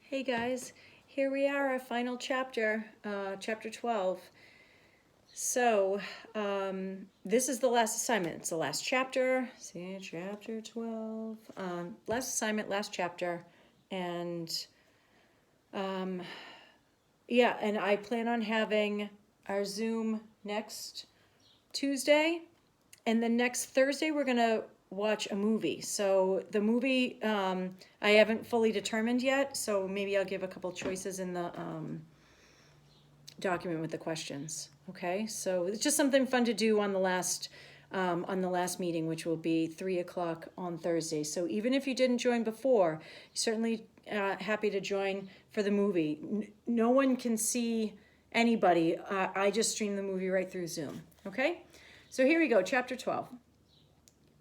Hey guys, here we are, our final chapter, chapter 12. So, this is the last assignment. It's the last chapter. See, chapter 12. Last assignment, last chapter. And, yeah, and I plan on having our Zoom next Tuesday. And then next Thursday, we're going to watch a movie. So the movie, I haven't fully determined yet. So maybe I'll give a couple choices in the document with the questions. Okay, so it's just something fun to do on the last meeting, which will be 3 o'clock on Thursday. So even if you didn't join before, certainly happy to join for the movie. No one can see anybody. I just stream the movie right through Zoom. Okay, so here we go, chapter 12.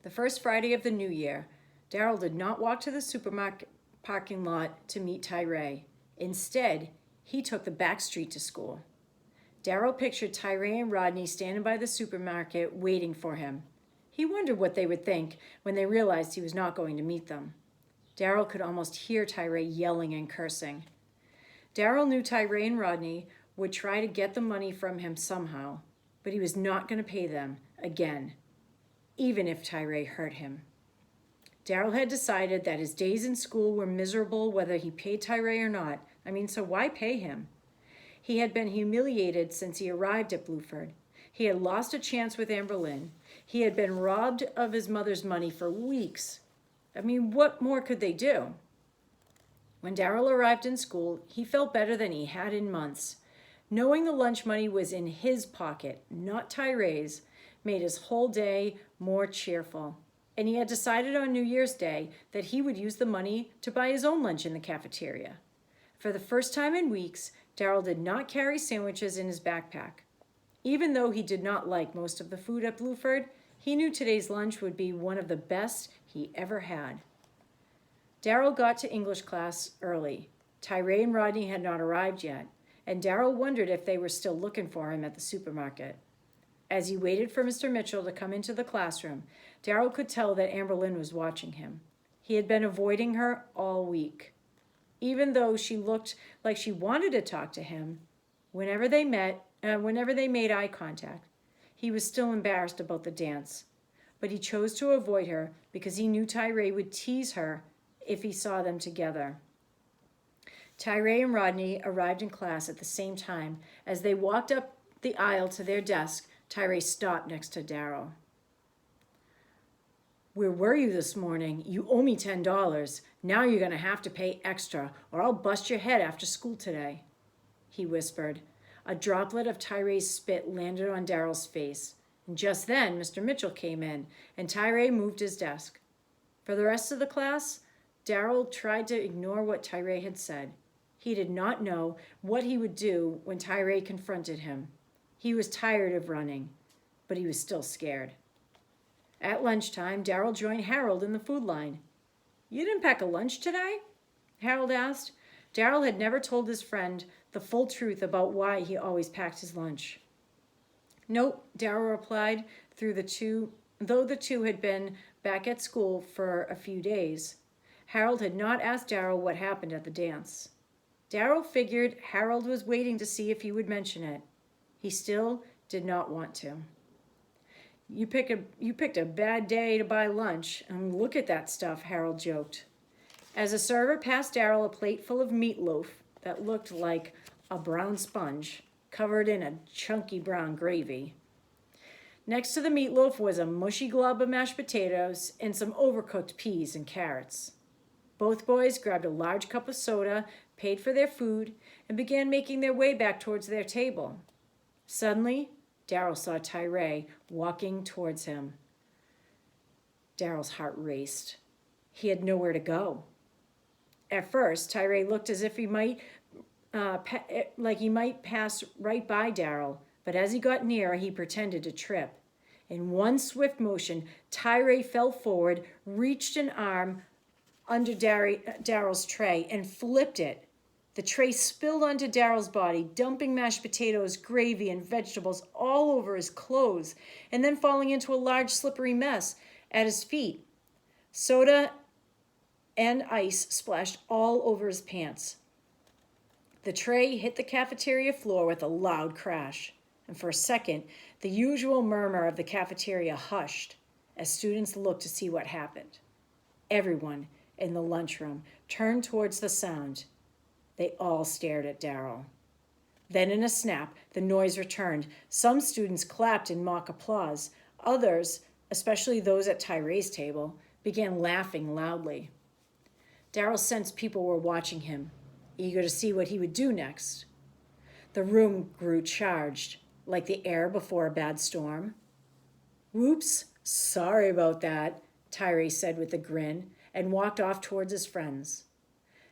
The first Friday of the new year, Daryl did not walk to the supermarket parking lot to meet Tyree. Instead, he took the back street to school. Daryl pictured Tyree and Rodney standing by the supermarket waiting for him. He wondered what they would think when they realized he was not going to meet them. Daryl could almost hear Tyree yelling and cursing. Daryl knew Tyree and Rodney would try to get the money from him somehow, but he was not going to pay them again, even if Tyree hurt him. Daryl had decided that his days in school were miserable whether he paid Tyree or not. So why pay him? He had been humiliated since he arrived at Blueford. He had lost a chance with Amberlynn. He had been robbed of his mother's money for weeks. What more could they do? When Daryl arrived in school, he felt better than he had in months. Knowing the lunch money was in his pocket, not Tyree's, made his whole day more cheerful. And he had decided on New Year's Day that he would use the money to buy his own lunch in the cafeteria. For the first time in weeks, Daryl did not carry sandwiches in his backpack. Even though he did not like most of the food at Blueford, he knew today's lunch would be one of the best he ever had. Daryl got to English class early. Tyree and Rodney had not arrived yet, and Daryl wondered if they were still looking for him at the supermarket. As he waited for Mr. Mitchell to come into the classroom, Daryl could tell that Amberlynn was watching him. He had been avoiding her all week. Even though she looked like she wanted to talk to him, whenever they made eye contact, he was still embarrassed about the dance. But he chose to avoid her because he knew Tyree would tease her if he saw them together. Tyree and Rodney arrived in class at the same time. As they walked up the aisle to their desk, Tyree stopped next to Daryl. "Where were you this morning? You owe me $10. Now you're going to have to pay extra, or I'll bust your head after school today," he whispered. A droplet of Tyree's spit landed on Daryl's face. And just then, Mr. Mitchell came in, and Tyree moved his desk. For the rest of the class, Daryl tried to ignore what Tyree had said. He did not know what he would do when Tyree confronted him. He was tired of running, but he was still scared. At lunchtime, Daryl joined Harold in the food line. "You didn't pack a lunch today?" Harold asked. Daryl had never told his friend the full truth about why he always packed his lunch. "Nope," Daryl replied, though the two had been back at school for a few days. Harold had not asked Daryl what happened at the dance. Daryl figured Harold was waiting to see if he would mention it. He still did not want to. You picked a bad day to buy lunch, and look at that stuff," Harold joked. As a server passed Daryl a plate full of meatloaf that looked like a brown sponge, covered in a chunky brown gravy. Next to the meatloaf was a mushy glob of mashed potatoes and some overcooked peas and carrots. Both boys grabbed a large cup of soda, paid for their food, and began making their way back towards their table. Suddenly, Daryl saw Tyree walking towards him. Daryl's heart raced. He had nowhere to go. At first, Tyree looked as if he might pass right by Daryl, but as he got near, he pretended to trip. In one swift motion, Tyree fell forward, reached an arm under Daryl's tray, and flipped it. The tray spilled onto Daryl's body, dumping mashed potatoes, gravy, and vegetables all over his clothes, and then falling into a large slippery mess at his feet. Soda and ice splashed all over his pants. The tray hit the cafeteria floor with a loud crash, and for a second, the usual murmur of the cafeteria hushed as students looked to see what happened. Everyone in the lunchroom turned towards the sound. They all stared at Daryl. Then in a snap, the noise returned. Some students clapped in mock applause. Others, especially those at Tyree's table, began laughing loudly. Daryl sensed people were watching him, eager to see what he would do next. The room grew charged, like the air before a bad storm. "Whoops, sorry about that," Tyree said with a grin, and walked off towards his friends.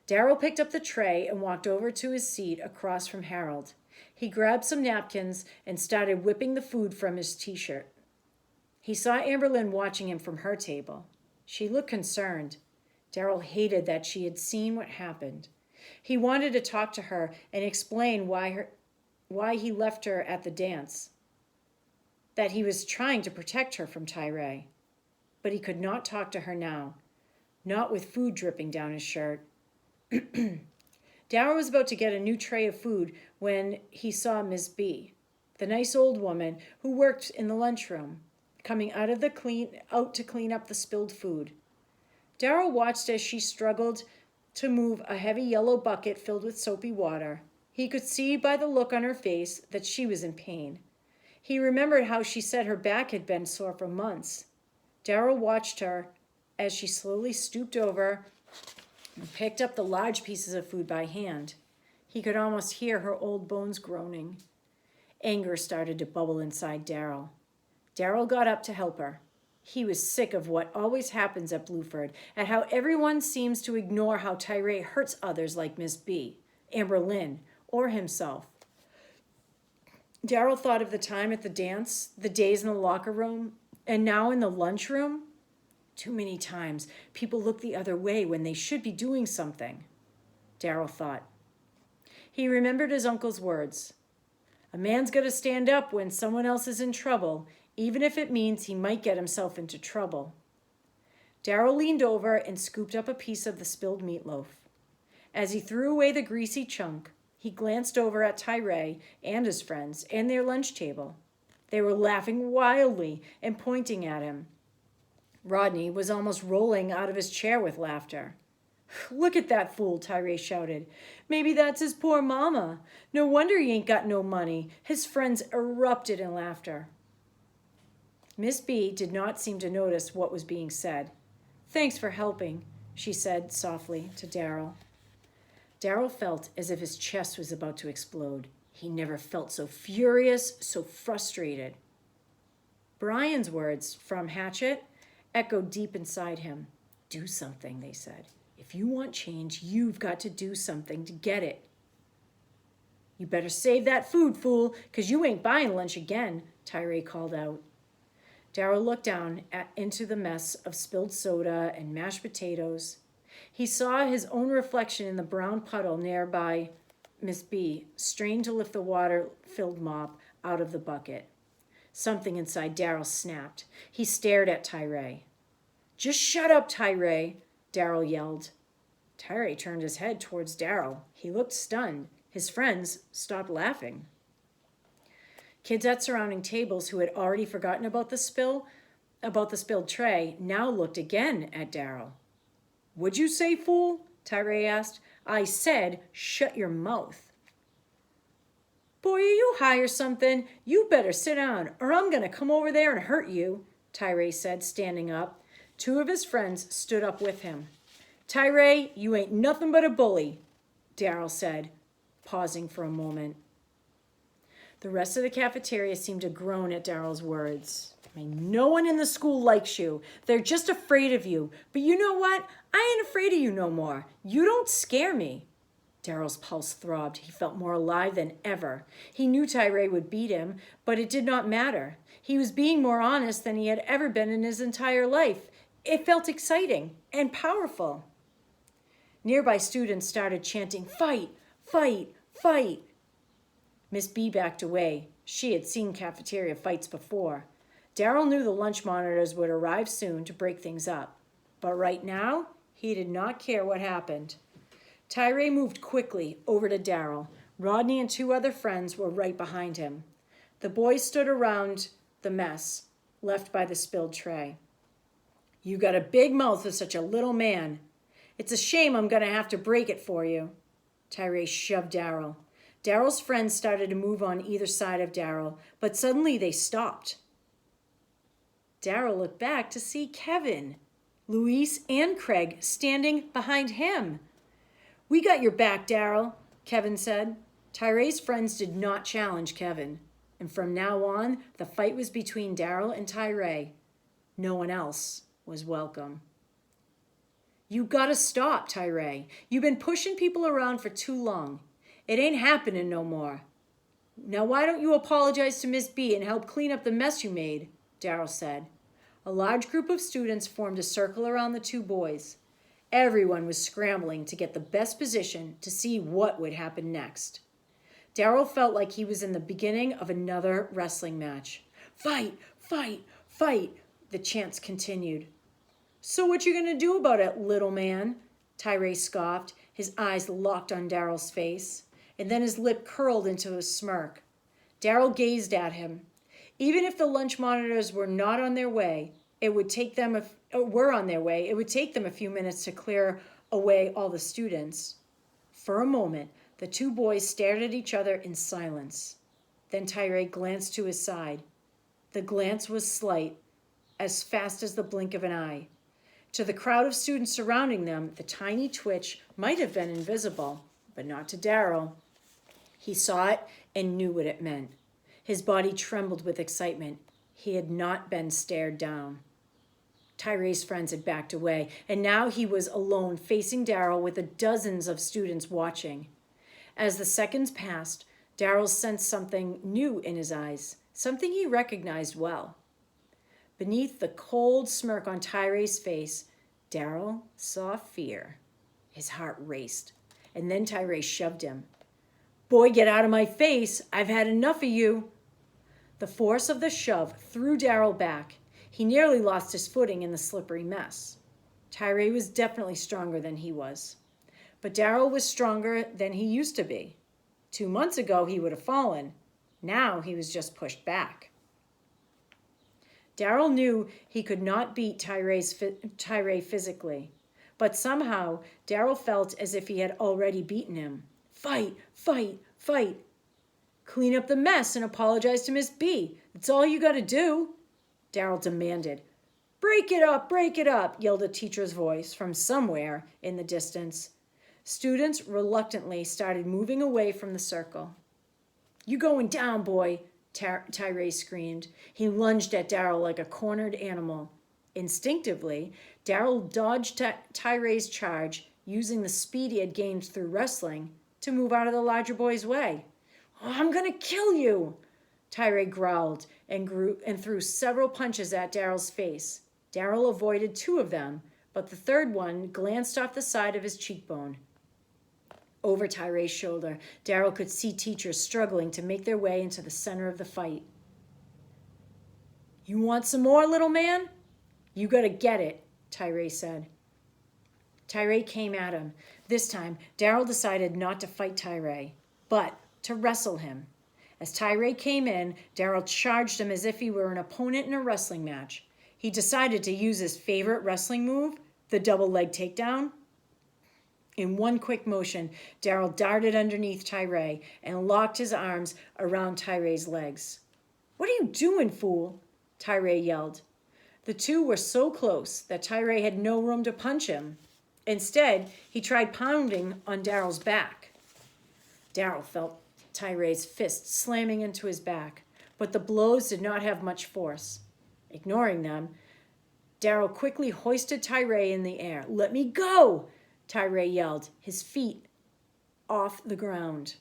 Daryl picked up the tray and walked over to his seat across from Harold. He grabbed some napkins and started whipping the food from his t-shirt. He saw Amberlynn watching him from her table. She looked concerned. Daryl hated that she had seen what happened. He wanted to talk to her and explain why he left her at the dance, that he was trying to protect her from Tyree. But he could not talk to her now, not with food dripping down his shirt. Daryl was about to get a new tray of food when he saw Miss B, the nice old woman who worked in the lunchroom, coming out to clean up the spilled food. Daryl watched as she struggled to move a heavy yellow bucket filled with soapy water. He could see by the look on her face that she was in pain. He remembered how she said her back had been sore for months. Daryl watched her as she slowly stooped over and picked up the large pieces of food by hand. He could almost hear her old bones groaning. Anger started to bubble inside Daryl. Daryl got up to help her. He was sick of what always happens at Blueford, and how everyone seems to ignore how Tyree hurts others like Miss B, Amberlynn, or himself. Daryl thought of the time at the dance, the days in the locker room, and now in the lunchroom. Too many times, people look the other way when they should be doing something, Daryl thought. He remembered his uncle's words. A man's got to stand up when someone else is in trouble, even if it means he might get himself into trouble. Daryl leaned over and scooped up a piece of the spilled meatloaf. As he threw away the greasy chunk, he glanced over at Tyree and his friends and their lunch table. They were laughing wildly and pointing at him. Rodney was almost rolling out of his chair with laughter. "Look at that fool," Tyree shouted. "Maybe that's his poor mama. No wonder he ain't got no money." His friends erupted in laughter. Miss B did not seem to notice what was being said. "Thanks for helping," she said softly to Daryl. Daryl felt as if his chest was about to explode. He never felt so furious, so frustrated. Brian's words from Hatchet echoed deep inside him. "Do something," they said. "If you want change, you've got to do something to get it." "You better save that food, fool, 'cause you ain't buying lunch again," Tyree called out. Daryl looked down into the mess of spilled soda and mashed potatoes. He saw his own reflection in the brown puddle nearby. Miss B strained to lift the water-filled mop out of the bucket. Something inside Daryl snapped. He stared at Tyree. "Just shut up, Tyree," Daryl yelled. Tyree turned his head towards Daryl. He looked stunned. His friends stopped laughing. Kids at surrounding tables who had already forgotten about the spilled tray, now looked again at Daryl. "What'd you say, fool?" Tyree asked. "I said, shut your mouth." "Boy, are you high or something? You better sit down, or I'm going to come over there and hurt you," Tyree said, standing up. Two of his friends stood up with him. "Tyree, you ain't nothing but a bully," Daryl said, pausing for a moment. The rest of the cafeteria seemed to groan at Daryl's words. "No one in the school likes you. They're just afraid of you. But you know what? I ain't afraid of you no more. You don't scare me." Daryl's pulse throbbed. He felt more alive than ever. He knew Tyree would beat him, but it did not matter. He was being more honest than he had ever been in his entire life. It felt exciting and powerful. Nearby students started chanting, "Fight, fight, fight." Miss B backed away. She had seen cafeteria fights before. Daryl knew the lunch monitors would arrive soon to break things up. But right now, he did not care what happened. Tyree moved quickly over to Daryl. Rodney and two other friends were right behind him. The boys stood around the mess left by the spilled tray. "You got a big mouth for such a little man. It's a shame I'm going to have to break it for you." Tyree shoved Daryl. Daryl's friends started to move on either side of Daryl, but suddenly they stopped. Daryl looked back to see Kevin, Luis, and Craig standing behind him. "We got your back, Daryl," Kevin said. Tyree's friends did not challenge Kevin, and from now on, the fight was between Daryl and Tyree. No one else was welcome. "You gotta stop, Tyree. You've been pushing people around for too long. It ain't happening no more. Now why don't you apologize to Miss B and help clean up the mess you made?" Daryl said. A large group of students formed a circle around the two boys. Everyone was scrambling to get the best position to see what would happen next. Daryl felt like he was in the beginning of another wrestling match. "Fight, fight, fight," the chants continued. "So what you gonna do about it, little man?" Tyree scoffed, his eyes locked on Daryl's face, and then his lip curled into a smirk. Daryl gazed at him. Even if the lunch monitors were not on their way, it would take them a few minutes to clear away all the students. For a moment, the two boys stared at each other in silence. Then Tyree glanced to his side. The glance was slight, as fast as the blink of an eye. To the crowd of students surrounding them, the tiny twitch might have been invisible, but not to Daryl. He saw it and knew what it meant. His body trembled with excitement. He had not been stared down. Tyree's friends had backed away, and now he was alone, facing Daryl with the dozens of students watching. As the seconds passed, Daryl sensed something new in his eyes, something he recognized well. Beneath the cold smirk on Tyree's face, Daryl saw fear. His heart raced, and then Tyree shoved him. "Boy, get out of my face. I've had enough of you." The force of the shove threw Daryl back. He nearly lost his footing in the slippery mess. Tyree was definitely stronger than he was. But Daryl was stronger than he used to be. 2 months ago, he would have fallen. Now he was just pushed back. Daryl knew he could not beat Tyree physically, but somehow Daryl felt as if he had already beaten him. "Fight, fight, fight. Clean up the mess and apologize to Miss B. That's all you got to do," Daryl demanded. Break it up, yelled a teacher's voice from somewhere in the distance. Students reluctantly started moving away from the circle. "You going down, boy," Tyree screamed. He lunged at Daryl like a cornered animal. Instinctively, Daryl dodged Tyree's charge, using the speed he had gained through wrestling to move out of the larger boy's way. "Oh, I'm going to kill you," Tyree growled and threw several punches at Daryl's face. Daryl avoided 2 of them, but the third one glanced off the side of his cheekbone. Over Tyree's shoulder, Daryl could see teachers struggling to make their way into the center of the fight. "You want some more, little man? You gotta get it," Tyree said. Tyree came at him. This time, Daryl decided not to fight Tyree, but to wrestle him. As Tyree came in, Daryl charged him as if he were an opponent in a wrestling match. He decided to use his favorite wrestling move, the double leg takedown. In one quick motion, Daryl darted underneath Tyree and locked his arms around Tyree's legs. "What are you doing, fool?" Tyree yelled. The two were so close that Tyree had no room to punch him. Instead, he tried pounding on Daryl's back. Daryl felt Tyree's fist slamming into his back, but the blows did not have much force. Ignoring them, Daryl quickly hoisted Tyree in the air. "Let me go!" Tyree yelled, his feet off the ground.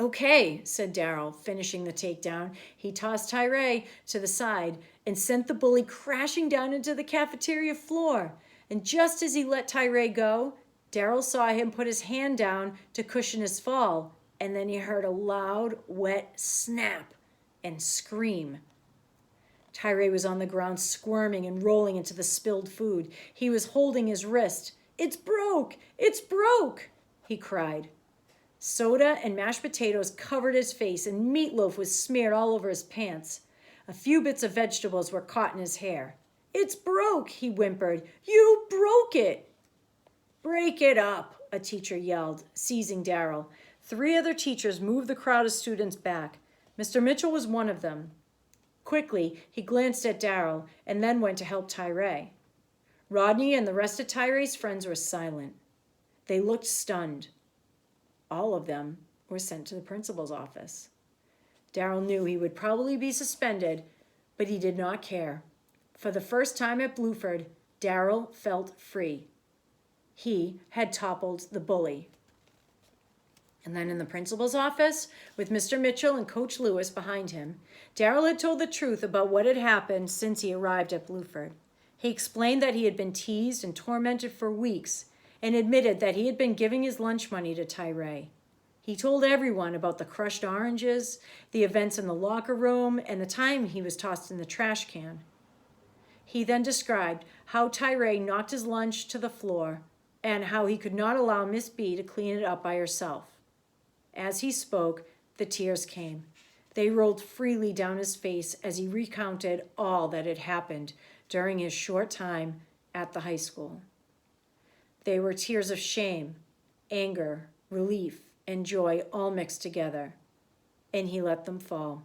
"Okay," said Daryl, finishing the takedown. He tossed Tyree to the side and sent the bully crashing down into the cafeteria floor. And just as he let Tyree go, Daryl saw him put his hand down to cushion his fall, and then he heard a loud, wet snap and scream. Tyree was on the ground, squirming and rolling into the spilled food. He was holding his wrist. "It's broke! It's broke!" he cried. Soda and mashed potatoes covered his face, and meatloaf was smeared all over his pants. A few bits of vegetables were caught in his hair. "It's broke," he whimpered. "You broke it." "Break it up," a teacher yelled, seizing Daryl. 3 other teachers moved the crowd of students back. Mr. Mitchell was one of them. Quickly, he glanced at Daryl and then went to help Tyree. Rodney and the rest of Tyree's friends were silent. They looked stunned. All of them were sent to the principal's office. Daryl knew he would probably be suspended, but he did not care. For the first time at Bluford, Daryl felt free. He had toppled the bully. And then in the principal's office, with Mr. Mitchell and Coach Lewis behind him, Daryl had told the truth about what had happened since he arrived at Bluford. He explained that he had been teased and tormented for weeks and admitted that he had been giving his lunch money to Tyree. He told everyone about the crushed oranges, the events in the locker room, and the time he was tossed in the trash can. He then described how Tyree knocked his lunch to the floor and how he could not allow Miss B to clean it up by herself. As he spoke, the tears came. They rolled freely down his face as he recounted all that had happened during his short time at the high school. They were tears of shame, anger, relief, and joy all mixed together, and he let them fall.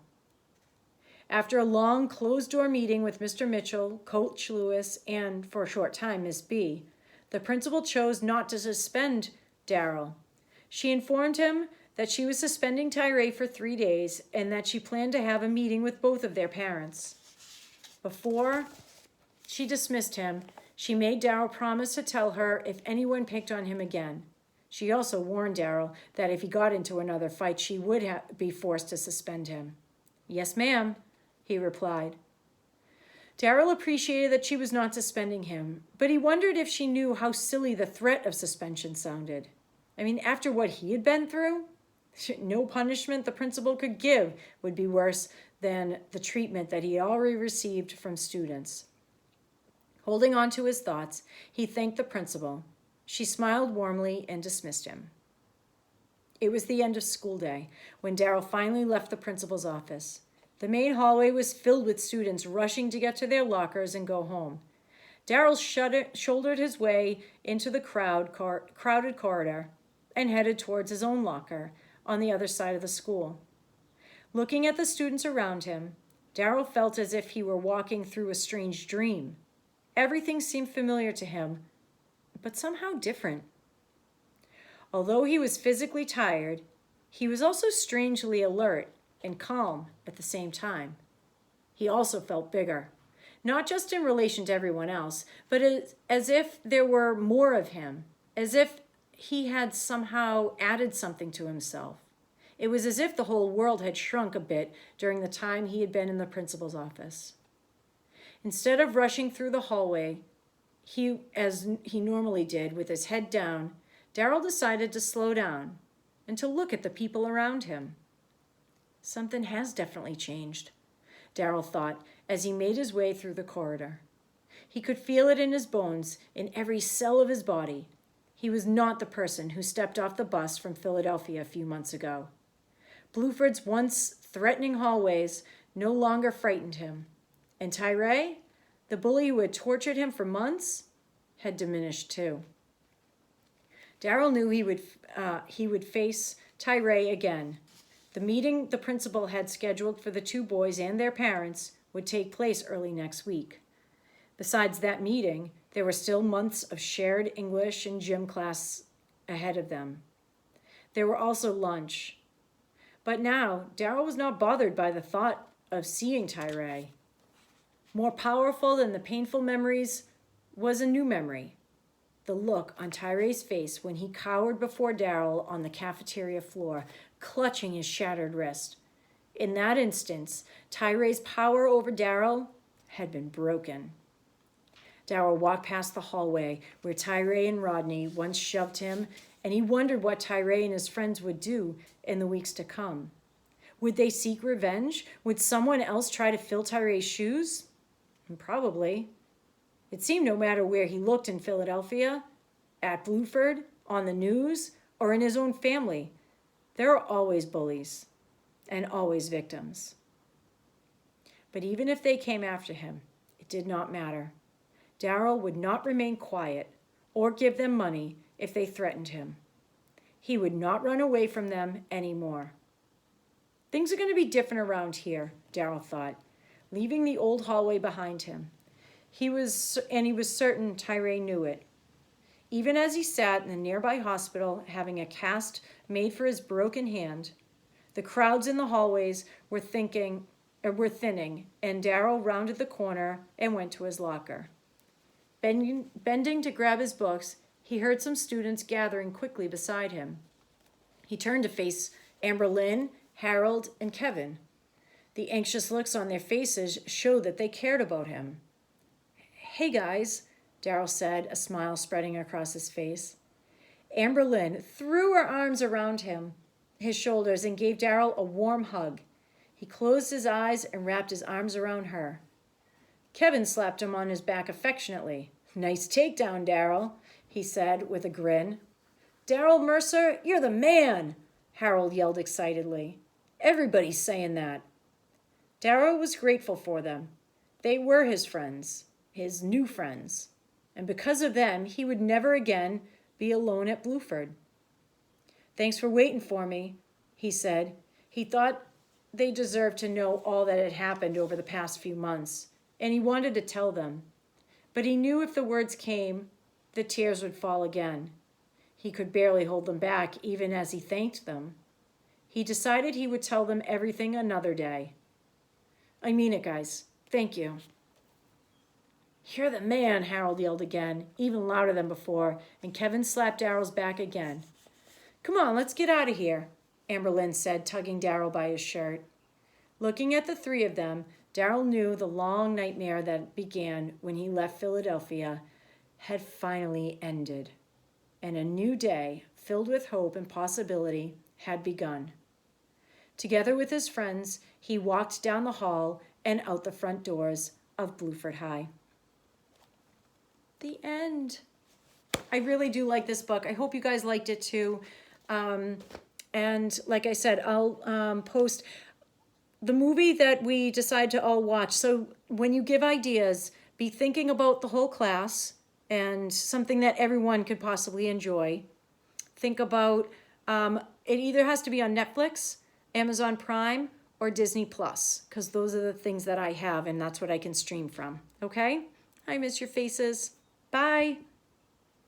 After a long closed-door meeting with Mr. Mitchell, Coach Lewis, and, for a short time, Miss B, the principal chose not to suspend Daryl. She informed him that she was suspending Tyree for 3 days and that she planned to have a meeting with both of their parents. Before she dismissed him, she made Daryl promise to tell her if anyone picked on him again. She also warned Daryl that if he got into another fight, she would be forced to suspend him. "Yes, ma'am," he replied. Daryl appreciated that she was not suspending him, but he wondered if she knew how silly the threat of suspension sounded. I mean, after what he had been through, no punishment the principal could give would be worse than the treatment that he already received from students. Holding on to his thoughts, he thanked the principal. She smiled warmly and dismissed him. It was the end of school day when Daryl finally left the principal's office. The main hallway was filled with students rushing to get to their lockers and go home. Daryl shouldered his way into the crowded corridor and headed towards his own locker on the other side of the school. Looking at the students around him, Daryl felt as if he were walking through a strange dream. Everything seemed familiar to him, but somehow different. Although he was physically tired, he was also strangely alert and calm at the same time. He also felt bigger, not just in relation to everyone else, but as if there were more of him, as if he had somehow added something to himself. It was as if the whole world had shrunk a bit during the time he had been in the principal's office. Instead of rushing through the hallway, as he normally did with his head down, Daryl decided to slow down and to look at the people around him. Something has definitely changed, Daryl thought as he made his way through the corridor. He could feel it in his bones, in every cell of his body. He was not the person who stepped off the bus from Philadelphia a few months ago. Bluford's once threatening hallways no longer frightened him, and Tyree, the bully who had tortured him for months, had diminished too. Daryl knew he would face Tyree again. The meeting the principal had scheduled for the 2 boys and their parents would take place early next week. Besides that meeting, there were still months of shared English and gym class ahead of them. There were also lunch. But now, Daryl was not bothered by the thought of seeing Tyree. More powerful than the painful memories was a new memory. The look on Tyree's face when he cowered before Daryl on the cafeteria floor, clutching his shattered wrist. In that instance, Tyree's power over Daryl had been broken. Daryl walked past the hallway where Tyree and Rodney once shoved him, and he wondered what Tyree and his friends would do in the weeks to come. Would they seek revenge? Would someone else try to fill Tyree's shoes? Probably. It seemed no matter where he looked in Philadelphia, at Bluford, on the news, or in his own family, there are always bullies and always victims. But even if they came after him, it did not matter. Daryl would not remain quiet or give them money if they threatened him. He would not run away from them anymore. Things are going to be different around here, Daryl thought, leaving the old hallway behind him. He was certain Tyree knew it. Even as he sat in the nearby hospital having a cast made for his broken hand, the crowds in the hallways were thinning, and Daryl rounded the corner and went to his locker. Bending to grab his books, he heard some students gathering quickly beside him. He turned to face Amberlynn, Harold, and Kevin. The anxious looks on their faces showed that they cared about him. "Hey, guys," Daryl said, a smile spreading across his face. Amberlynn threw her arms around his shoulders, and gave Daryl a warm hug. He closed his eyes and wrapped his arms around her. Kevin slapped him on his back affectionately. "Nice takedown, Daryl," he said with a grin. "Daryl Mercer, you're the man," Harold yelled excitedly. "Everybody's saying that." Daryl was grateful for them. They were his friends, his new friends, and because of them, he would never again be alone at Bluford. "Thanks for waiting for me," he said. He thought they deserved to know all that had happened over the past few months, and he wanted to tell them. But he knew if the words came, the tears would fall again. He could barely hold them back, even as he thanked them. He decided he would tell them everything another day. "I mean it, guys. Thank you." "You're the man," Harold yelled again, even louder than before, and Kevin slapped Daryl's back again. "Come on, let's get out of here," Amberlynn said, tugging Daryl by his shirt. Looking at the three of them, Daryl knew the long nightmare that began when he left Philadelphia had finally ended, and a new day, filled with hope and possibility, had begun. Together with his friends, he walked down the hall and out the front doors of Bluford High. The end. I really do like this book. I hope you guys liked it too. And like I said, I'll post the movie that we decide to all watch. So when you give ideas, be thinking about the whole class and something that everyone could possibly enjoy. Think about, it either has to be on Netflix, Amazon Prime, or Disney Plus, because those are the things that I have, and that's what I can stream from. Okay? I miss your faces. Bye.